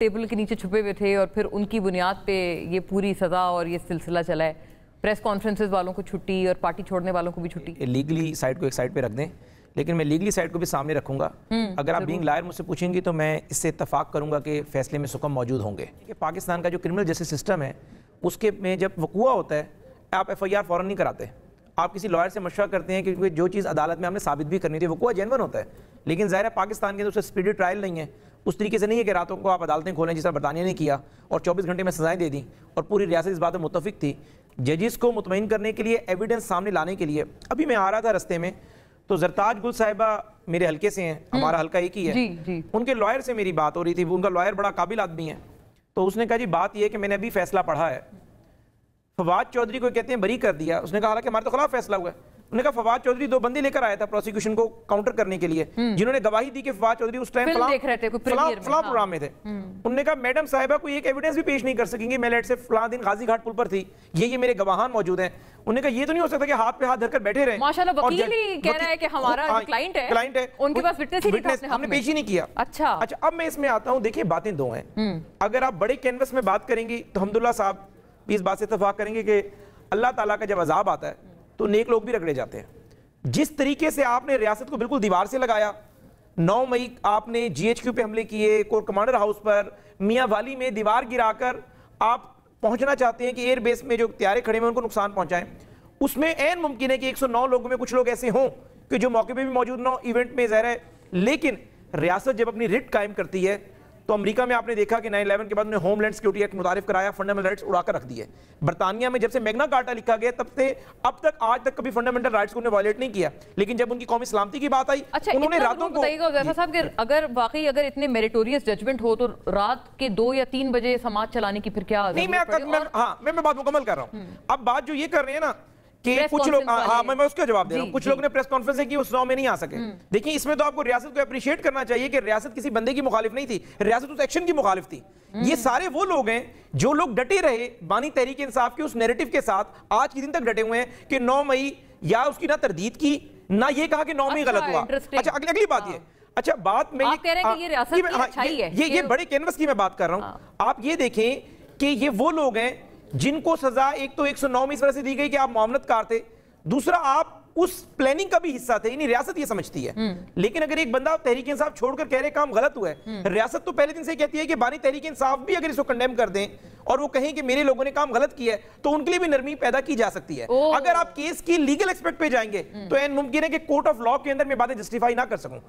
Table کے نیچے چھپے ہوئے تھے اور پھر ان کی بنیاد پہ یہ پوری سزا اور یہ سلسلہ چلا ہے. پریس کانفرنسز والوں کو چھٹی اور پارٹی چھوڑنے والوں کو بھی چھٹی. لیگلی سائڈ کو ایک سائڈ پہ رکھ دیں، لیکن میں لیگلی سائڈ کو بھی سامنے رکھوں گا. اگر آپ بینگ لائر مجھ سے پوچھیں گی تو میں اس سے اتفاق کروں گا کہ فیصلے میں سکم موجود ہوں گے. کہ پاکستان کا جو کرمنل جسٹس سسٹم ہے اس کے میں جب وقوع ہوتا ہے آپ ایف آئی آر فوراً نہیں کراتے. آپ کسی لائر سے مشورہ کرتے ہیں کہ جو چیز عدالت میں ہم نے ثابت بھی کرنی تھی وقوع جینون ہوتا ہے، لیکن ظاہر ہے پاکستان کے اندر اس سے اسپیڈی ٹرائل نہیں ہے. اس طریقے سے نہیں ہے کہ راتوں کو آپ عدالتیں کھولیں جس طرح برطانیہ نے کیا اور 24 گھنٹے میں سزائیں دے دیں اور پوری ریاست اس بات میں متفق تھی. ججز کو مطمئن کرنے کے لیے ایویڈنس سامنے لانے کے لیے ابھی میں آ رہا تھا رستے میں تو زرتاج گل صاحبہ میرے حلقے سے ہیں، ہمارا حلقہ ایک ہی ہے. ان کے لائر سے میری بات ہو رہی تھی، ان کا لائر بڑا قابل آدمی ہے. تو اس نے کہا جی بات یہ ہے کہ میں نے ابھی فیصلہ پڑھا ہے، فواد چودھری کو کہتے ہیں بری کر دیا. اس نے کہا حالانکہ ہمارے تو خلاف فیصلہ ہوا ہے. انہوں نے کہا فواد چودھری 2 بندے لے کر آیا تھا پروسیکیوشن کو کاؤنٹر کرنے کے لیے جنہوں نے گواہی دی کہ فواد چودھری اس ٹائم فلاں پروگرام میں تھے. انہوں نے کہا میڈم صاحبہ کوئی ایک ایویڈنس بھی پیش نہیں کر سکیں گی، میں لیٹ سے فلاں دن غازی گھاٹ پل پر تھی، یہ میرے گواہان موجود ہیں. انہوں نے کہا یہ تو نہیں ہو سکتا کہ ہاتھ پہ ہاتھ دھر کر بیٹھے رہیں. ماشاءاللہ وکیل ہی کہہ رہا ہے کہ ہمارا کلائنٹ ہے ان کے پاس وٹنس ہی نہیں تھا اپنے حق میں، ہم نے پیش ہی نہیں کیا. اچھا اب میں اس میں آتا ہوں. دیکھیں باتیں 2 ہیں. اگر آپ بڑے کینوس میں بات کریں گی تو حمداللہ صاحب بھی اس بات سے اتفاق کریں گے کہ اللہ تعالیٰ کا جب عذاب آتا ہے تو نیک لوگ بھی رگڑے جاتے ہیں. جس طریقے سے آپ نے ریاست کو بالکل دیوار سے لگایا، 9 مئی آپ نے جی ایچ کیو پہ حملے کیے، کور کمانڈر ہاؤس پر، میاں والی میں دیوار گرا کر آپ پہنچنا چاہتے ہیں کہ ایئر بیس میں جو طیارے کھڑے ہیں ان کو نقصان پہنچائیں. اس میں عین ممکن ہے کہ 109 لوگوں میں کچھ لوگ ایسے ہوں کہ جو موقع پہ بھی موجود نہ ہو ایونٹ میں ظاہر ہے. لیکن ریاست جب اپنی رٹ قائم کرتی ہے تو امریکہ میں آپ نے دیکھا کہ 9/11 کے بعد انہوں نے ہوم لینڈ سیکورٹی ایکٹ متعارف کرایا، فنڈامنٹل رائٹس اڑا کر رکھ دیے. برطانیہ میں جب سے میگنا کارٹا لکھا گیا تب سے اب تک آج تک کبھی فنڈامنٹل رائٹس کو انہوں نے وائلیٹ نہیں کیا، لیکن جب ان کی قومی سلامتی کی بات آئی انہوں نے راتوں کو صاحب کہ اگر واقعی اگر اتنے میریٹوریس ججمنٹ ہو تو رات کے 2 یا 3 بجے سماعت چلانے کی پھر کیا؟ نہیں میں بات مکمل کر رہا ہوں. اب بات جو یہ کر رہے ہیں نا کہ کچھ لوگ، ہاں میں اس کا جواب دے رہا ہوں، کچھ لوگ نے پریس کانفرنس کی اس 9 میں نہیں آ سکے. دیکھیں اس میں تو آپ کو ریاست کو اپریشیٹ کرنا چاہیے کہ ریاست کسی بندے کی مخالف نہیں تھی، ریاست اس ایکشن کی مخالف تھی. یہ سارے وہ لوگ ہیں جو لوگ ڈٹے رہے بانی تحریک انصاف کے اس نیریٹو کے ساتھ آج کی دن تک ڈٹے ہوئے ہیں کہ 9 مئی یا اس کی نہ تردید کی نہ یہ کہا کہ 9 مئی غلط ہوا. اچھا اگلی بات یہ، اچھا بات میں آپ کہہ رہے ہیں کہ یہ ریاست کی اچھائی ہے، یہ بڑے کینوس کی میں بات کر رہا ہوں. آپ یہ دیکھیں کہ یہ وہ لوگ ہیں جن کو سزا ایک تو 109 میں اس وجہ سے دی گئی کہ آپ معاملت کار تھے، دوسرا آپ اس پلاننگ کا بھی حصہ تھے، یعنی ریاست یہ سمجھتی ہے. لیکن اگر ایک بندہ تحریک انصاف چھوڑ کر کہہ رہے کام غلط ہوا ہے، ریاست تو پہلے دن سے کہتی ہے کہ بانی تحریک انصاف بھی اگر اس کو کنڈیم کر دیں اور وہ کہیں کہ میرے لوگوں نے کام غلط کیا ہے تو ان کے لیے بھی نرمی پیدا کی جا سکتی ہے. اگر آپ کیس کی لیگل ایسپیکٹ پہ جائیں گے تو این ممکن ہے کہ کورٹ آف لاء کے اندر میں باتیں جسٹیفائی نہ کر سکوں.